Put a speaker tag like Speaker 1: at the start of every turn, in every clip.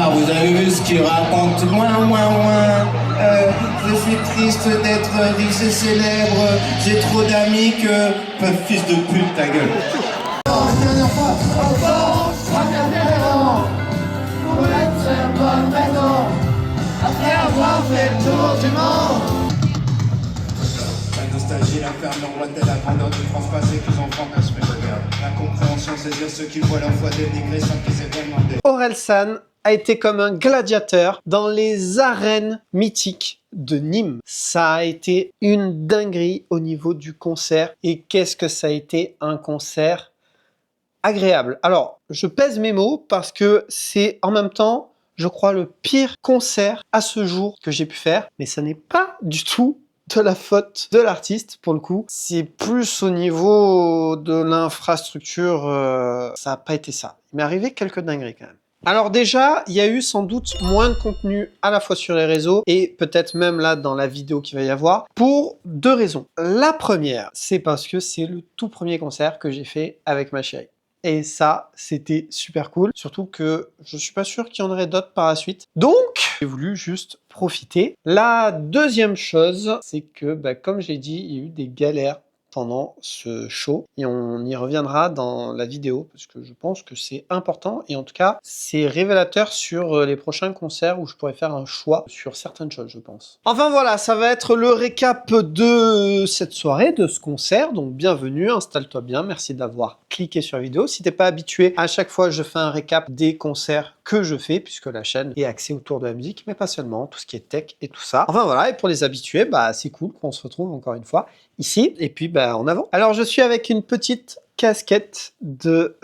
Speaker 1: connard, vous avez vu ce qu'il raconte? Je suis triste d'être riche et célèbre. J'ai trop d'amis que... Fils de pute, ta gueule. Après avoir fait le tour du monde. La nostalgie, la ferme, roi de la grandeur du France passé, qu'ils en font qu'un spectateur. L'incompréhension, saisir ceux qui voient leur foi dénigrée sans qu'ils aient tellement de...
Speaker 2: Orelsan a été comme un gladiateur dans les arènes mythiques de Nîmes. Ça a été une dinguerie au niveau du concert. Et qu'est-ce que ça a été un concert agréable. Alors, je pèse mes mots parce que c'est en même temps, je crois, le pire concert à ce jour que j'ai pu faire. Mais ça n'est pas du tout de la faute de l'artiste, pour le coup. C'est plus au niveau de l'infrastructure, ça n'a pas été ça. Il m'est arrivé quelques dingueries quand même. Alors déjà, il y a eu sans doute moins de contenu à la fois sur les réseaux et peut-être même là dans la vidéo qu'il va y avoir pour deux raisons. La première, c'est parce que c'est le tout premier concert que j'ai fait avec ma chérie. Et ça, c'était super cool. Surtout que je suis pas sûr qu'il y en aurait d'autres par la suite. Donc, j'ai voulu juste profiter. La deuxième chose, c'est que, comme j'ai dit, il y a eu des galères pendant ce show et on y reviendra dans la vidéo parce que je pense que c'est important et en tout cas c'est révélateur sur les prochains concerts où je pourrais faire un choix sur certaines choses, je pense. Enfin voilà, ça va être le récap de cette soirée, de ce concert, donc bienvenue, installe-toi bien, merci d'avoir cliqué sur la vidéo. Si t'es pas habitué, à chaque fois je fais un récap des concerts que je fais puisque la chaîne est axée autour de la musique mais pas seulement, tout ce qui est tech et tout ça. Enfin voilà, et pour les habitués, c'est cool qu'on se retrouve encore une fois ici et puis en avant. Alors je suis avec une petite casquette de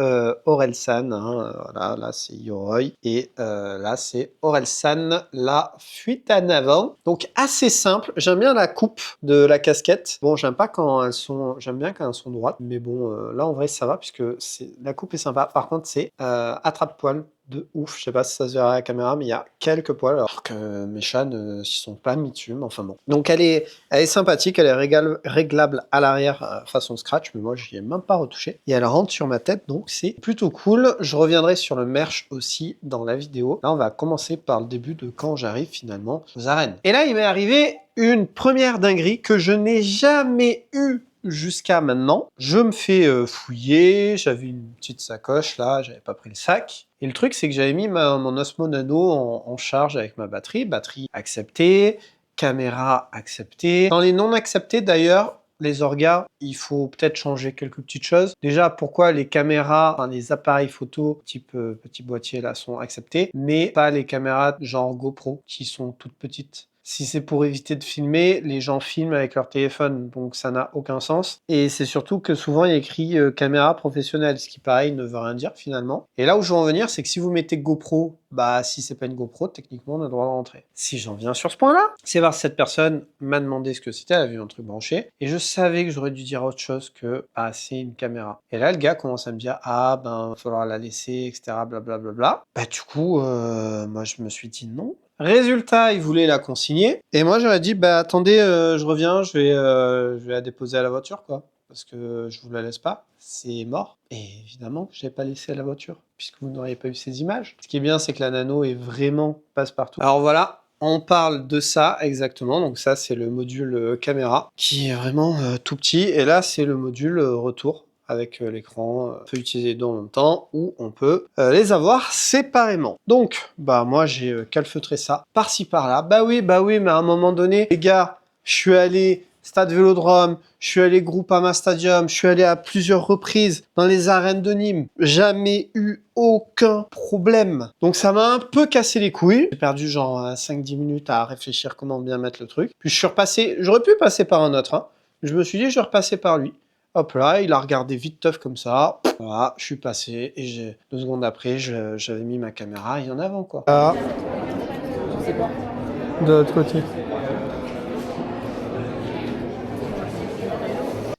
Speaker 2: Orelsan, hein. Voilà, là c'est Yoroi et là c'est Orelsan, la fuite en avant. Donc assez simple, j'aime bien la coupe de la casquette. Bon, j'aime bien quand elles sont droites, mais bon là en vrai ça va puisque la coupe est sympa. Par contre c'est attrape-poil de ouf, je sais pas si ça se verra à la caméra, mais il y a quelques poils, alors que mes chats ne s'y sont pas mis dessus, mais enfin bon. Donc elle est sympathique, elle est réglable à l'arrière façon scratch, mais moi j'y ai même pas retouché. Et elle rentre sur ma tête, donc c'est plutôt cool. Je reviendrai sur le merch aussi dans la vidéo. Là on va commencer par le début de quand j'arrive finalement aux arènes. Et là il m'est arrivé une première dinguerie que je n'ai jamais eue jusqu'à maintenant. Je me fais fouiller, j'avais une petite sacoche là, j'avais pas pris le sac. Et le truc c'est que j'avais mis mon Osmo Nano en charge avec ma batterie acceptée, caméra acceptée. Dans les non acceptés d'ailleurs, les orgas, il faut peut-être changer quelques petites choses. Déjà, pourquoi les caméras, les appareils photo type petit boîtier là sont acceptés, mais pas les caméras genre GoPro qui sont toutes petites. Si c'est pour éviter de filmer, les gens filment avec leur téléphone, donc ça n'a aucun sens. Et c'est surtout que souvent il y a écrit caméra professionnelle, ce qui pareil ne veut rien dire finalement. Et là où je veux en venir, c'est que si vous mettez GoPro, si c'est pas une GoPro, techniquement on a le droit de rentrer. Si j'en viens sur ce point-là, c'est parce que cette personne m'a demandé ce que c'était, elle a vu un truc branché, et je savais que j'aurais dû dire autre chose que c'est une caméra. Et là le gars commence à me dire il va falloir la laisser, etc. Blablabla. Du coup, moi je me suis dit non. Résultat, il voulait la consigner. Et moi, j'aurais dit, attendez, je reviens, je vais la déposer à la voiture, quoi. Parce que je vous la laisse pas. C'est mort. Et évidemment, je l'ai pas laissé à la voiture, puisque vous n'auriez pas eu ces images. Ce qui est bien, c'est que la nano est vraiment passe-partout. Alors voilà, on parle de ça exactement. Donc ça, c'est le module caméra, qui est vraiment tout petit. Et là, c'est le module retour avec l'écran, on peut utiliser les deux en même temps, ou on peut les avoir séparément. Donc, moi j'ai calfeutré ça par-ci par-là. Bah oui, mais à un moment donné, les gars, je suis allé Stade Vélodrome, je suis allé Groupama Stadium, je suis allé à plusieurs reprises dans les arènes de Nîmes, jamais eu aucun problème. Donc ça m'a un peu cassé les couilles. J'ai perdu genre 5-10 minutes à réfléchir comment bien mettre le truc. Puis je suis repassé, j'aurais pu passer par un autre, hein. Je me suis dit, je vais repasser par lui. Hop là, il a regardé vite teuf comme ça. Voilà, je suis passé et 2 secondes après, j'avais mis ma caméra et en avant quoi. Ah. Je sais pas. De l'autre côté.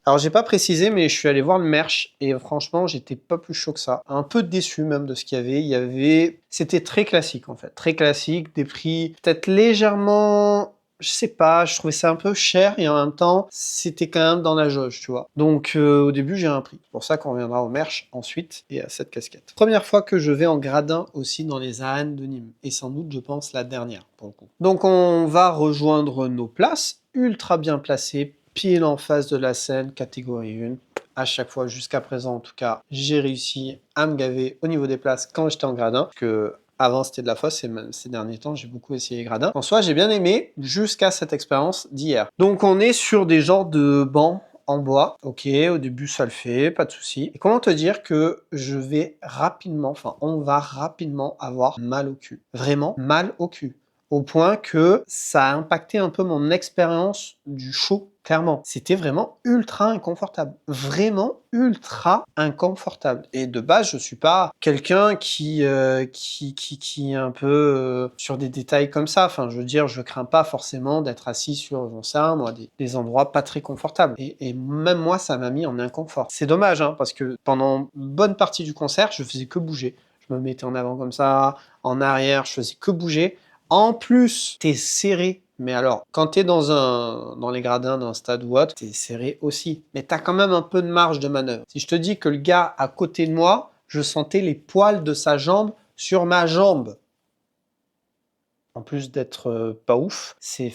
Speaker 2: Alors j'ai pas précisé, mais je suis allé voir le merch et franchement j'étais pas plus chaud que ça. Un peu déçu même de ce qu'il y avait. C'était très classique en fait, très classique, des prix peut-être légèrement je sais pas, je trouvais ça un peu cher et en même temps, c'était quand même dans la jauge, tu vois. Donc au début, j'ai un prix. C'est pour ça qu'on reviendra au merch ensuite et à cette casquette. Première fois que je vais en gradin aussi dans les arènes de Nîmes. Et sans doute, je pense, la dernière pour le coup. Donc on va rejoindre nos places, ultra bien placées, pile en face de la scène, catégorie 1. À chaque fois, jusqu'à présent en tout cas, j'ai réussi à me gaver au niveau des places quand j'étais en gradin. Parce que avant, c'était de la fosse et même ces derniers temps, j'ai beaucoup essayé les gradins. En soi, j'ai bien aimé jusqu'à cette expérience d'hier. Donc, on est sur des genres de bancs en bois. Ok, au début, ça le fait, pas de souci. Et comment te dire que je vais rapidement, enfin, on va rapidement avoir mal au cul. Vraiment mal au cul. Au point que ça a impacté un peu mon expérience du show. Clairement, c'était vraiment ultra inconfortable. Vraiment ultra inconfortable. Et de base, je suis pas quelqu'un qui est un peu sur des détails comme ça. Enfin, je veux dire, je crains pas forcément d'être assis sur, j'en sais rien, moi, des endroits pas très confortables. Et même moi, ça m'a mis en inconfort. C'est dommage, hein, parce que pendant une bonne partie du concert, je faisais que bouger. Je me mettais en avant comme ça, en arrière, je faisais que bouger. En plus, t'es serré. Mais alors, quand t'es dans les gradins d'un stade ou autre, t'es serré aussi. Mais t'as quand même un peu de marge de manœuvre. Si je te dis que le gars à côté de moi, je sentais les poils de sa jambe sur ma jambe. En plus d'être pas ouf, c'est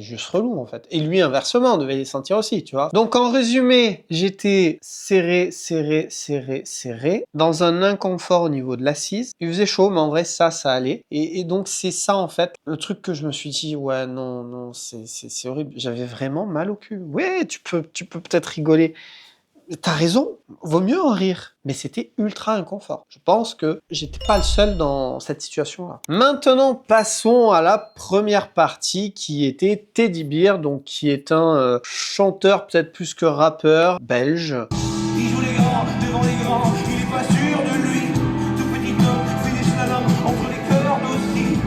Speaker 2: juste relou en fait. Et lui, inversement, on devait les sentir aussi, tu vois. Donc en résumé, j'étais serré, dans un inconfort au niveau de l'assise. Il faisait chaud, mais en vrai, ça allait. Et donc c'est ça en fait, le truc que je me suis dit, ouais, non, c'est horrible. J'avais vraiment mal au cul. Ouais, tu peux peut-être rigoler. T'as raison, vaut mieux en rire. Mais c'était ultra inconfort. Je pense que j'étais pas le seul dans cette situation-là. Maintenant, passons à la première partie qui était Teddy Beer, donc qui est un chanteur peut-être plus que rappeur belge.
Speaker 3: Il joue les grands devant les grands, il est pas sûr de lui. Tout petit homme fait des slaloms entre les cordes aussi.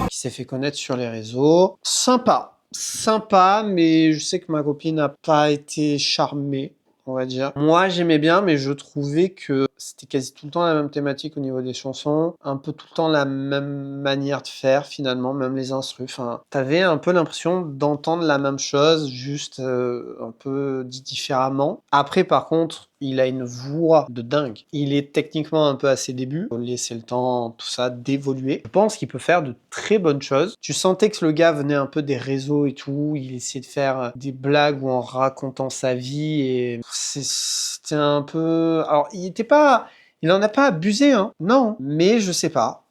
Speaker 2: Qui s'est fait connaître sur les réseaux. Sympa, mais je sais que ma copine n'a pas été charmée, on va dire. Moi, j'aimais bien, mais je trouvais que c'était quasi tout le temps la même thématique au niveau des chansons, un peu tout le temps la même manière de faire, finalement, même les instrus. Enfin, t'avais un peu l'impression d'entendre la même chose, juste un peu dit différemment. Après, par contre, il a une voix de dingue. Il est techniquement un peu à ses débuts. Il faut laisser le temps, tout ça, d'évoluer. Je pense qu'il peut faire de très bonnes choses. Tu sentais que le gars venait un peu des réseaux et tout. Il essayait de faire des blagues ou en racontant sa vie et c'était un peu... Alors, il en a pas abusé, hein. Non. Mais je sais pas.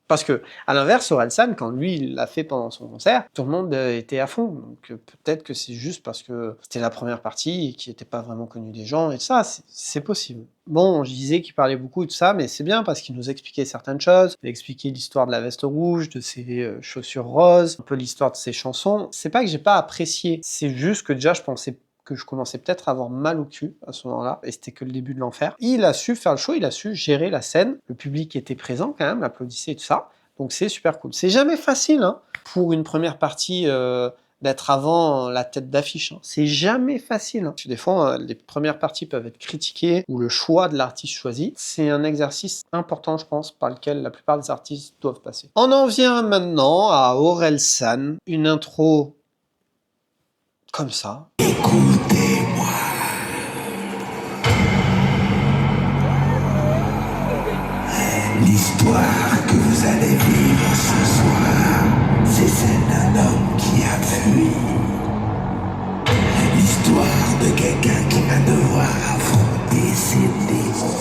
Speaker 2: Parce que, à l'inverse, Orelsan, quand lui, il l'a fait pendant son concert, tout le monde était à fond. Donc peut-être que c'est juste parce que c'était la première partie et qu'il n'était pas vraiment connu des gens et ça, c'est possible. Bon, je disais qu'il parlait beaucoup et tout ça, mais c'est bien parce qu'il nous expliquait certaines choses. Il expliquait l'histoire de la veste rouge, de ses chaussures roses, un peu l'histoire de ses chansons. C'est pas que j'ai pas apprécié, c'est juste que déjà, je pensais que je commençais peut-être à avoir mal au cul à ce moment-là, et c'était que le début de l'enfer. Il a su faire le show, il a su gérer la scène, le public était présent quand même, applaudissait et tout ça, donc c'est super cool. C'est jamais facile, hein, pour une première partie d'être avant la tête d'affiche, hein. C'est jamais facile, hein. Parce que des fois, les premières parties peuvent être critiquées, ou le choix de l'artiste choisi, c'est un exercice important, je pense, par lequel la plupart des artistes doivent passer. On en vient maintenant à Orelsan, une intro comme ça.
Speaker 3: Écoutez-moi. L'histoire que vous allez vivre ce soir, c'est celle d'un homme qui a fui. L'histoire de quelqu'un qui va devoir affronter ses démons.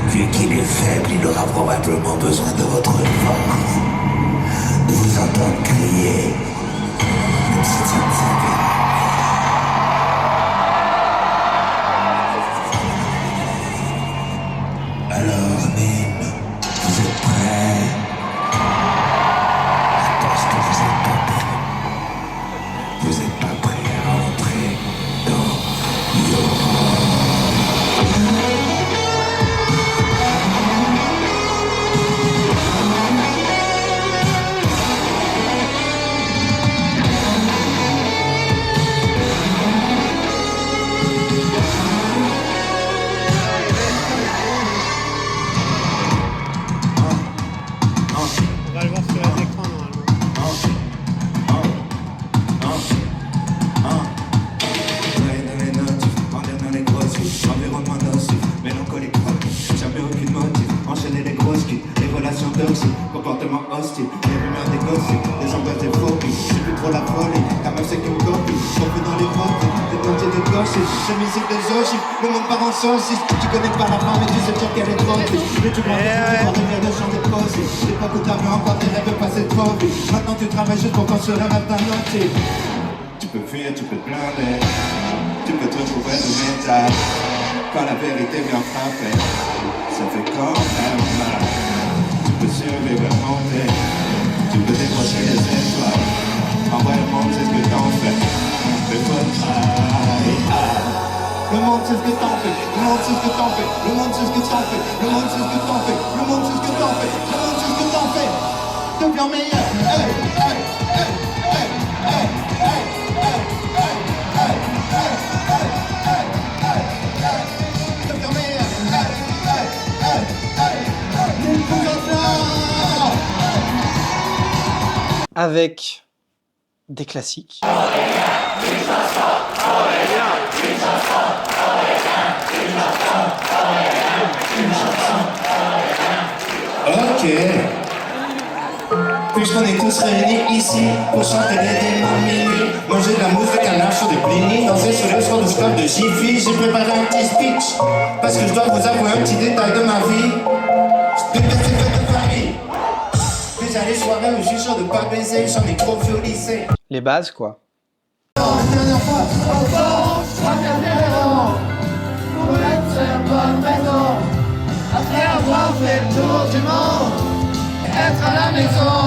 Speaker 3: Vu qu'il est faible, il aura probablement besoin de votre force. De vous entendre crier, même si ça ne servira. Alors, Nîmes, vous êtes prêts? Je pense que vous êtes pas prêts. Vous êtes pas prêts à entrer dans Yo.
Speaker 1: enchaîner les grosses kills, les relations toxiques, comportement hostile, les rumeurs des gossips, les angoisses des phobies. J'ai plus trop la folie, ta meuf c'est qu'une copie, confus dans les routes, des plantiers de gauche, je musique des ogives, le monde part en saucisse. Tu connais pas la femme mais tu sais toujours qu'elle est trop triste. Mais tu prends des de chanter possible. L'époque où t'avais encore tes rêves passer trop vite. Maintenant tu travailles juste pour construire un rêve d'un entier. Tu peux fuir, tu peux te plaindre, tu peux te retrouver de métal. Quand la vérité vient frapper, ça fait quand même mal. Tu peux survivre et monter, tu peux décrocher les étoiles. En vrai, le monde c'est ce que t'en fais. Mais faut travailler. Le monde c'est ce que t'en fais, le monde c'est ce que t'en fais, le monde c'est ce que t'en fais, le monde c'est ce que t'en fais, le monde c'est ce que t'en fais, le monde c'est ce que t'en fais. Deviens meilleur. Hey, hey, hey, hey, hey, hey, hey, hey, hey, hey, hey, hey, hey, hey. Deviens meilleur. Hey, hey, hey, hey, hey.
Speaker 2: Avec des classiques.
Speaker 1: Ok. Puisqu'on est tous réunis ici pour chanter les démons minuit, manger de la mousse de canard sur des blinis, danser sur le sol de stop de Jiffy, j'ai préparé un petit speech parce que je dois vous avouer un petit détail de ma vie. Je déteste les fêtes de famille. Déjà les soirées où je suis sûr de pas baiser, j'en ai trop vu au lycée.
Speaker 2: Les bases, quoi.
Speaker 1: La dernière fois, enfant, je crois qu'à zéro, pour être sur bonne raison, après avoir fait le tour du monde, être à la maison.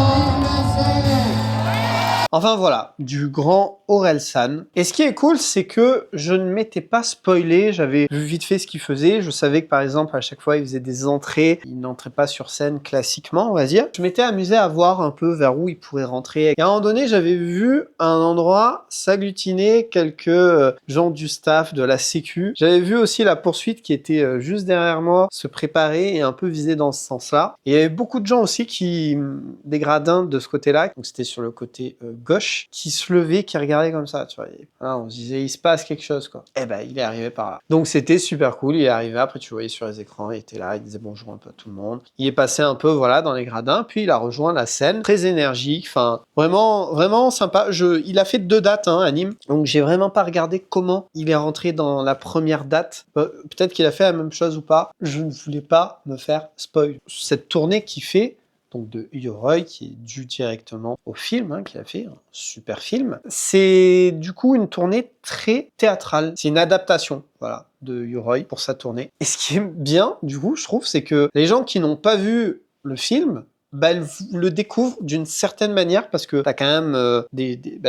Speaker 2: Enfin voilà, du grand Orelsan. Et ce qui est cool, c'est que je ne m'étais pas spoilé, j'avais vu vite fait ce qu'il faisait. Je savais que par exemple, à chaque fois, il faisait des entrées. Il n'entrait pas sur scène classiquement, on va dire. Je m'étais amusé à voir un peu vers où il pourrait rentrer. Et à un moment donné, j'avais vu un endroit s'agglutiner quelques gens du staff, de la sécu. J'avais vu aussi la poursuite qui était juste derrière moi se préparer et un peu viser dans ce sens-là. Et il y avait beaucoup de gens aussi des gradins de ce côté-là. Donc c'était sur le côté gauche, qui se levait, qui regardait comme ça, tu vois. Et voilà, on se disait, il se passe quelque chose, quoi. Et ben, il est arrivé par là. Donc, c'était super cool. Il est arrivé, après, tu voyais sur les écrans, il était là, il disait bonjour un peu à tout le monde. Il est passé un peu, voilà, dans les gradins, puis il a rejoint la scène, très énergique, enfin, vraiment, vraiment sympa. Il a fait 2 dates, hein, à Nîmes. Donc, j'ai vraiment pas regardé comment il est rentré dans la première date. Peut-être qu'il a fait la même chose ou pas. Je ne voulais pas me faire spoil. Cette tournée qu'il fait, donc de Yoroi, qui est dû directement au film, hein, qu'il a fait, un super film. C'est du coup une tournée très théâtrale. C'est une adaptation, voilà, de Yoroi pour sa tournée. Et ce qui est bien, du coup, je trouve, c'est que les gens qui n'ont pas vu le film, bah, elles le découvrent d'une certaine manière, parce que t'as quand même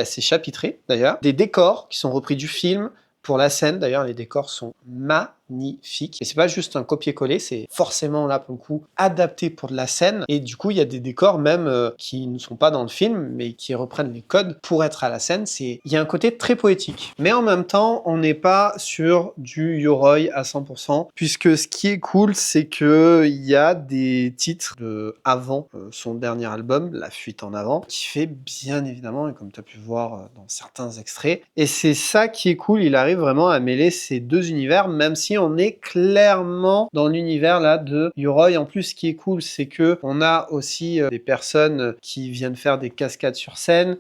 Speaker 2: c'est chapitré, d'ailleurs, des décors qui sont repris du film, pour la scène, d'ailleurs, les décors sont magnifiques. Et c'est pas juste un copier-coller, c'est forcément, là, pour le coup, adapté pour de la scène. Et du coup, il y a des décors même qui ne sont pas dans le film, mais qui reprennent les codes pour être à la scène. Il y a un côté très poétique. Mais en même temps, on n'est pas sur du Yoroi à 100%, puisque ce qui est cool, c'est que il y a des titres de avant son dernier album, La Fuite en Avant, qui fait bien évidemment, et comme tu as pu voir dans certains extraits. Et c'est ça qui est cool, il arrive vraiment à mêler ces deux univers, même si on est clairement dans l'univers là de Yoroi. En plus, ce qui est cool, c'est que on a aussi des personnes qui viennent faire des cascades sur scène.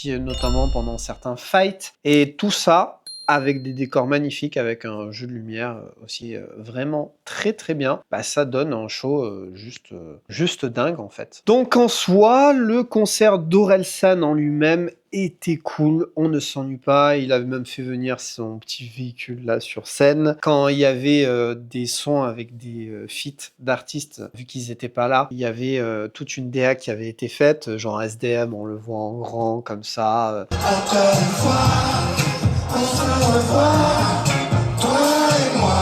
Speaker 2: Notamment pendant certains fights. Et tout ça avec des décors magnifiques, avec un jeu de lumière aussi vraiment très très bien, bah, ça donne un show juste dingue en fait. Donc en soi, le concert d'Orelsan en lui-même était cool, on ne s'ennuie pas, il avait même fait venir son petit véhicule là sur scène. Quand il y avait des sons avec des feats d'artistes, vu qu'ils n'étaient pas là, il y avait toute une DA qui avait été faite, genre SDM, on le voit en grand comme ça.
Speaker 1: Encore une fois, on se revoit, toi et moi.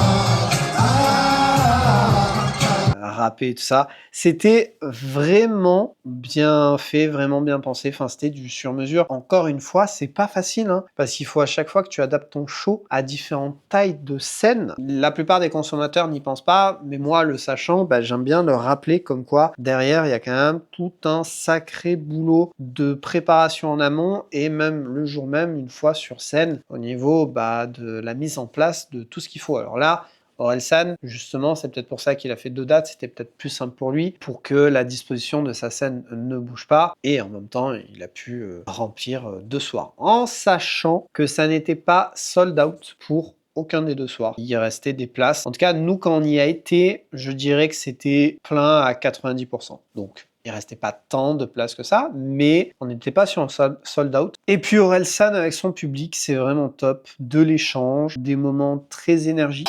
Speaker 2: rappé et tout ça. C'était vraiment bien fait, vraiment bien pensé. Enfin, c'était du sur-mesure. Encore une fois, c'est pas facile, hein, parce qu'il faut à chaque fois que tu adaptes ton show à différentes tailles de scène. La plupart des consommateurs n'y pensent pas, mais moi, le sachant, bah, j'aime bien leur rappeler comme quoi derrière, il y a quand même tout un sacré boulot de préparation en amont et même le jour même, une fois sur scène, au niveau bah, de la mise en place de tout ce qu'il faut. Alors là, Orelsan, justement, c'est peut-être pour ça qu'il a fait 2 dates, c'était peut-être plus simple pour lui, pour que la disposition de sa scène ne bouge pas, et en même temps, il a pu remplir 2 soirs, en sachant que ça n'était pas sold out pour aucun des 2 soirs. Il restait des places. En tout cas, nous, quand on y a été, je dirais que c'était plein à 90%. Donc, il restait pas tant de places que ça, mais on n'était pas sur un sold out. Et puis Orelsan avec son public, c'est vraiment top. De l'échange, des moments très énergiques.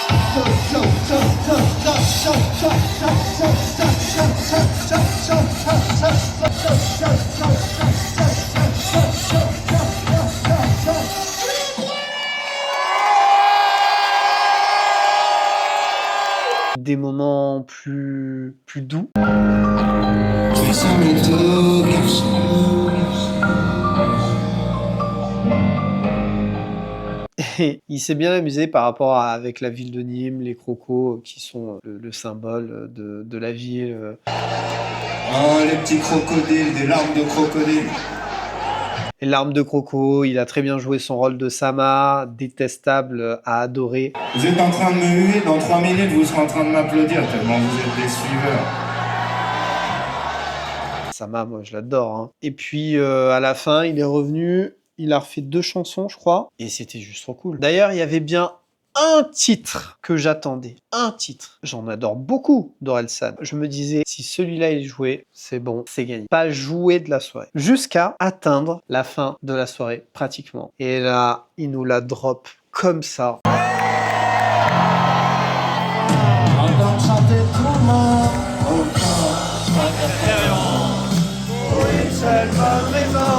Speaker 2: Des moments plus doux. Et il s'est bien amusé par rapport avec la ville de Nîmes, les crocos qui sont le symbole de la ville.
Speaker 1: Oh, les petits crocodiles, des larmes de crocodile.
Speaker 2: Les larmes de croco, il a très bien joué son rôle de Sama, détestable à adorer.
Speaker 1: Vous êtes en train de me huer, dans 3 minutes vous serez en train de m'applaudir tellement vous êtes des suiveurs.
Speaker 2: Sama, moi je l'adore. Hein. Et puis à la fin, il est revenu, il a refait 2 chansons, je crois, et c'était juste trop cool. D'ailleurs, il y avait bien un titre que j'attendais. Un titre. J'en adore beaucoup d'Orelsan. Je me disais, si celui-là il jouait, c'est bon, c'est gagné. Pas jouer de la soirée. Jusqu'à atteindre la fin de la soirée, pratiquement. Et là, il nous la drop comme ça.
Speaker 1: Entendre chanter tout le monde, autant, pas pour une seule bonne raison.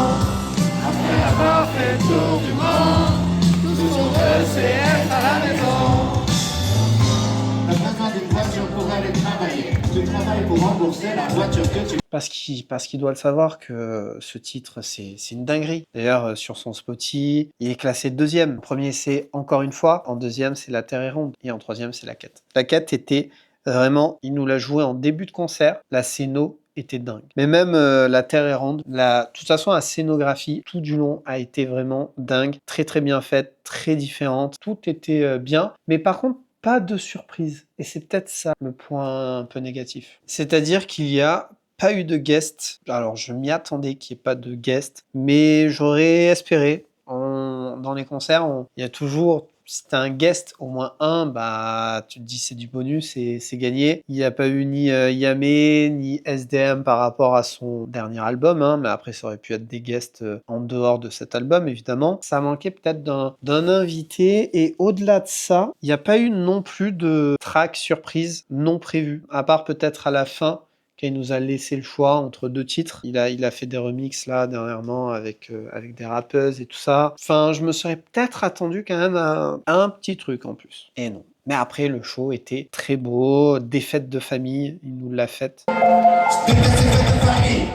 Speaker 1: Après avoir fait le tour du monde, tout ce qu'on veut c'est être à la maison. T'as besoin d'une voiture pour aller travailler. Tu travailles pour rembourser la voiture que tu...
Speaker 2: Parce qu'il doit le savoir que ce titre, c'est une dinguerie. D'ailleurs, sur son Spotify, il est classé 2e. Premier, c'est Encore une fois. En 2e, c'est La Terre est ronde. Et en 3e, c'est La Quête. La Quête était vraiment... Il nous l'a joué en début de concert. La scéno était dingue. Mais même La Terre est ronde, de toute façon, la scénographie, tout du long, a été vraiment dingue. Très, très bien faite, très différente. Tout était bien. Mais par contre, pas de surprise. Et c'est peut-être ça le point un peu négatif. C'est-à-dire qu'il y a pas eu de guest. Alors, je m'y attendais qu'il n'y ait pas de guest, mais j'aurais espéré. Dans les concerts, il y a toujours, si t'as un guest, au moins un, bah, tu te dis c'est du bonus et c'est gagné. Il n'y a pas eu ni Yamé, ni SDM par rapport à son dernier album, hein, mais après, ça aurait pu être des guests en dehors de cet album, évidemment. Ça manquait peut-être d'un invité, et au-delà de ça, il n'y a pas eu non plus de track surprise non prévu, à part peut-être à la fin, quand il nous a laissé le choix entre 2 titres. Il a fait des remixes là dernièrement avec des rappeuses et tout ça. Enfin, je me serais peut-être attendu quand même à un petit truc en plus. Et non. Mais après, le show était très beau, des fêtes de famille, il nous l'a faite.
Speaker 1: Des fêtes de famille.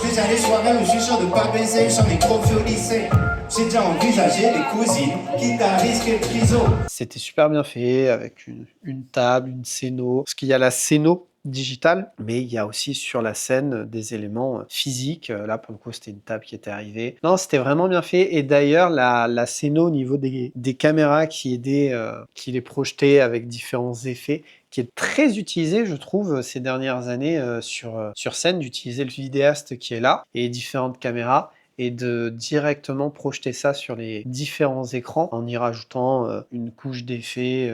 Speaker 1: Déjà les soirées où je suis sûr de pas baiser, j'en ai trop fait au lycée. J'ai déjà envisagé les cousines, quitte à risquer le triso.
Speaker 2: C'était super bien fait, avec une table, une scéno. Parce qu'il y a la scéno digital, mais il y a aussi sur la scène des éléments physiques. Là, pour le coup, c'était une table qui était arrivée. Non, c'était vraiment bien fait. Et d'ailleurs, la scéno au niveau des caméras qui aidaient, qui les projetaient avec différents effets, qui est très utilisé, je trouve, ces dernières années sur scène, d'utiliser le vidéaste qui est là et différentes caméras, et de directement projeter ça sur les différents écrans en y rajoutant une couche d'effets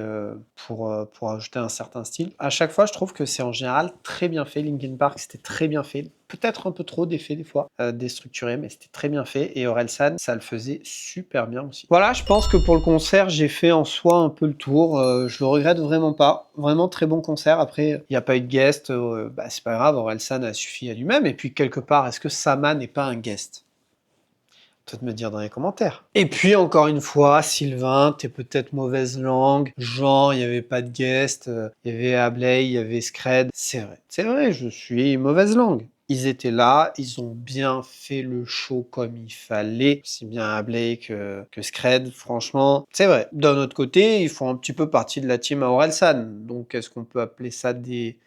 Speaker 2: pour ajouter un certain style. À chaque fois, je trouve que c'est en général très bien fait. Linkin Park, c'était très bien fait. Peut-être un peu trop d'effets des fois, déstructurés, mais c'était très bien fait. Et Orelsan, ça le faisait super bien aussi. Voilà, je pense que pour le concert, j'ai fait en soi un peu le tour. Je le regrette vraiment pas. Vraiment très bon concert. Après, il n'y a pas eu de guest. Bah, c'est pas grave, Orelsan a suffi à lui-même. Et puis quelque part, est-ce que Sama n'est pas un guest ? toi de me dire dans les commentaires. Et puis encore une fois, Sylvain, t'es peut-être mauvaise langue, genre il n'y avait pas de guest, il y avait Ablay, il y avait Scred. C'est vrai, je suis mauvaise langue. Ils étaient là, ils ont bien fait le show comme il fallait, aussi bien Ablay que Scred, franchement, c'est vrai. D'un autre côté, ils font un petit peu partie de la team Orelsan, donc est-ce qu'on peut appeler ça des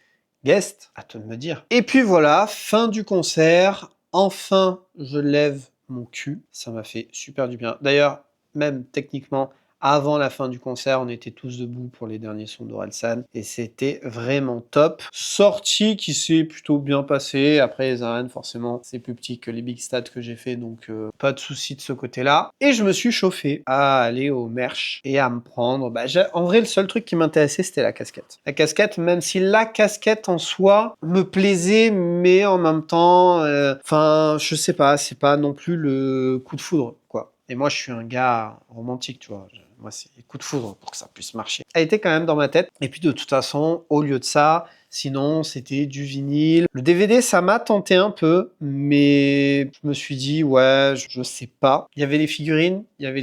Speaker 2: guests? À toi de me dire. Et puis voilà, fin du concert, enfin je lève mon cul, ça m'a fait super du bien. D'ailleurs, même techniquement, avant la fin du concert, on était tous debout pour les derniers sons d'Orelsan et c'était vraiment top. Sortie qui s'est plutôt bien passée. Après les arènes, forcément, c'est plus petit que les big stats que j'ai fait, donc pas de souci de ce côté-là. Et je me suis chauffé à aller au merch et à me prendre. En vrai, le seul truc qui m'intéressait, c'était la casquette. La casquette, même si la casquette en soi me plaisait, mais en même temps, enfin, je sais pas, c'est pas non plus le coup de foudre, quoi. Et moi, je suis un gars romantique, tu vois. Moi, c'est coup de foudre pour que ça puisse marcher. Ça a été quand même dans ma tête. Et puis, de toute façon, au lieu de ça, sinon, c'était du vinyle. Le DVD, ça m'a tenté un peu, mais je me suis dit, ouais, je sais pas. Il y avait les figurines, il y avait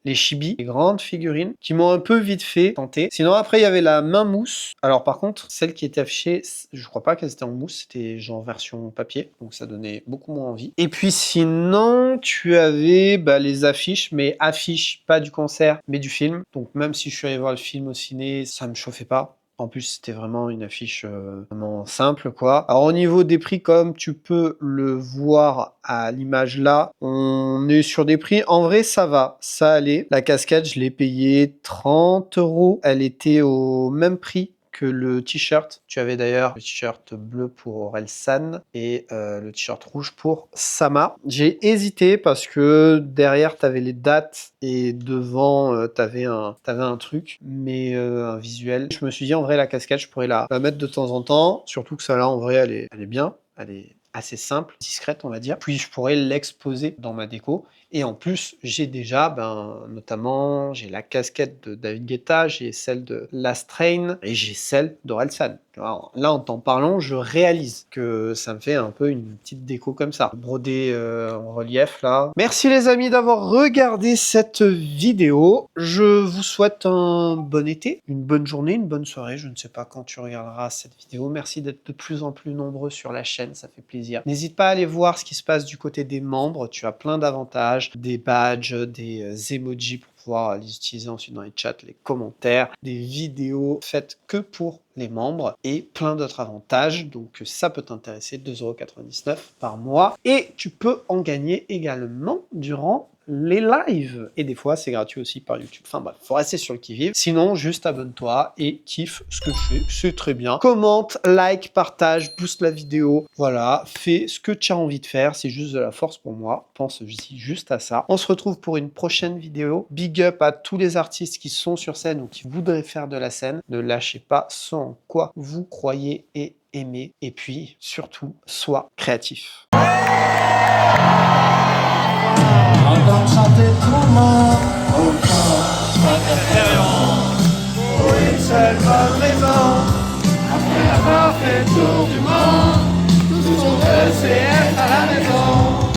Speaker 2: les chibi, les grandes figurines, qui m'ont un peu vite fait tenter. Sinon, après, il y avait la main mousse. Alors, par contre, celle qui était affichée, je crois pas qu'elle était en mousse, c'était genre version papier, donc ça donnait beaucoup moins envie. Et puis, sinon, tu avais les affiches, mais affiches pas du concert, mais du film. Donc, même si je suis allé voir le film au ciné, ça me chauffait pas. En plus, c'était vraiment une affiche vraiment simple, quoi. Alors, au niveau des prix, comme tu peux le voir à l'image là, on est sur des prix. En vrai, ça va, ça allait. La casquette, je l'ai payée 30 €. Elle était au même prix que le t-shirt. Tu avais d'ailleurs le t-shirt bleu pour Orelsan et le t-shirt rouge pour Sama. J'ai hésité parce que derrière, tu avais les dates et devant, tu avais un truc, mais un visuel. Je me suis dit, en vrai, la casquette, je pourrais la mettre de temps en temps. Surtout que celle-là, en vrai, elle est bien. Elle est assez simple, discrète, on va dire. Puis, je pourrais l'exposer dans ma déco. Et en plus, j'ai déjà, notamment, j'ai la casquette de David Guetta, j'ai celle de Last Train et j'ai celle d'Orelsan. Là, en t'en parlant, je réalise que ça me fait un peu une petite déco comme ça, brodée en relief là. Merci les amis d'avoir regardé cette vidéo. Je vous souhaite un bon été, une bonne journée, une bonne soirée. Je ne sais pas quand tu regarderas cette vidéo. Merci d'être de plus en plus nombreux sur la chaîne, ça fait plaisir. N'hésite pas à aller voir ce qui se passe du côté des membres. Tu as plein d'avantages, des badges, des emojis pour pouvoir les utiliser ensuite dans les chats, les commentaires, des vidéos faites que pour les membres et plein d'autres avantages, donc ça peut t'intéresser, 2,99 € par mois et tu peux en gagner également durant les lives et des fois c'est gratuit aussi par YouTube. Enfin bref, faut rester sur le qui-vive, sinon juste abonne-toi et kiffe ce que je fais, c'est très bien. Commente, like, partage, booste la vidéo, voilà, fais ce que tu as envie de faire, c'est juste de la force pour moi, pense juste à ça. On se retrouve pour une prochaine vidéo. Big up à tous les artistes qui sont sur scène ou qui voudraient faire de la scène, ne lâchez pas ce en quoi vous croyez et aimez, et puis surtout, sois créatif.
Speaker 1: Entendre chanter tout le monde au fond, pour une seule bonne raison. Après avoir fait le tour du monde, tout ce qu'on veut c'est être à la maison.